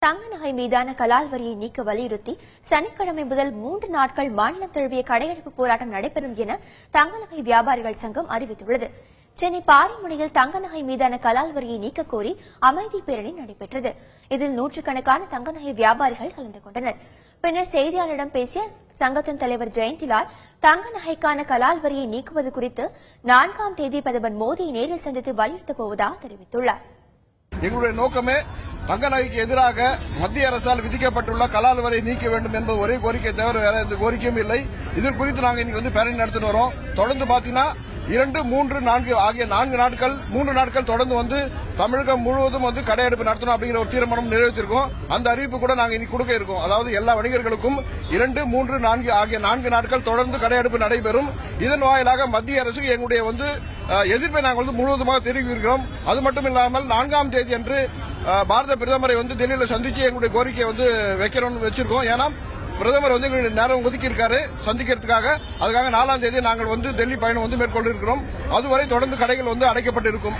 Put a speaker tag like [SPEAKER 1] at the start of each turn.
[SPEAKER 1] தங்க நகை மீதான கலால் வரியை நீக்க வலியுறுத்தி சனிக்கிழமை முதல் 3 நாட்கள் மாநிலம் தழுவிய கடையெடுப்பு போராட்டம் நடைபெறும் என தங்க நகை வியாபாரிகள் சங்கம் அறிவித்துள்ளது. சென்னை பாரிமுனையில் தங்க நகை மீதான கலால் வரியை நீக்க கோரி அமைதி பேரணி நடைபெற்றது. இதில் நூற்றுக்கணக்கான தங்க நகை வியாபாரிகள் கலந்து கொண்டனர். பின்னர் செய்தியாளரிடம் பேசிய சங்கத்தின் தலைவர் ஜெயந்திலால் தங்க நகைக்கான கலால் வரியை நீக்குவது குறித்து 4ஆம் தேதி பிரதமர் மோடியை நேரில் சந்தித்து வலியுறுத்தப் போவதாக தெரிவித்துள்ளார்.
[SPEAKER 2] எங்களுடைய நோக்கமே தங்க நகைக்கு எதிராக மத்திய அரசால் விதிக்கப்பட்டுள்ள கலால் வரியை நீக்க வேண்டும் என்பது ஒரே கோரிக்கை தவிர வேற எந்த கோரிக்கையும் இல்லை. இது குறித்து நாங்கள் இன்னைக்கு பேரணி நடத்திட்டு வரோம். தொடர்ந்து பாத்தீங்கன்னா 2, 3, 4 ஆகிய 4 நாட்கள் 3 நாட்கள் தொடர்ந்து தமிழகம் முழுவதும் கடையெடுப்பு நடத்தணும் அப்படிங்கிற ஒரு தீர்மானம் நிறைவேற்றிருக்கோம். அந்த அறிவிப்பு கூட நாங்கள் இன்னைக்கு கொடுக்க இருக்கோம். அதாவது எல்லா வணிகர்களுக்கும் 2, 3, 4 ஆகிய 4 நாட்கள் தொடர்ந்து கடையெடுப்பு நடைபெறும். இதன் வாயிலாக மத்திய அரசுக்கு எங்களுடைய எதிர்ப்பை நாங்கள் முழுவதுமாக தெரிவிக்கிறோம். அது மட்டும் இல்லாமல் 4ஆம் தேதி அன்று பாரத பிரதமரை டெல்லியில் சந்திச்சு எங்களுடைய கோரிக்கையை வைக்கிறோம்னு வச்சிருக்கோம். ஏன்னா பிரதமர் எங்களுக்கு நேரம் ஒதுக்கி இருக்காரு சந்திக்கிறதுக்காக. அதுக்காக 4ஆம் தேதி நாங்கள் டெல்லி பயணம் மேற்கொண்டு இருக்கிறோம். அதுவரை தொடர்ந்து கடைகள் அடைக்கப்பட்டு இருக்கும்.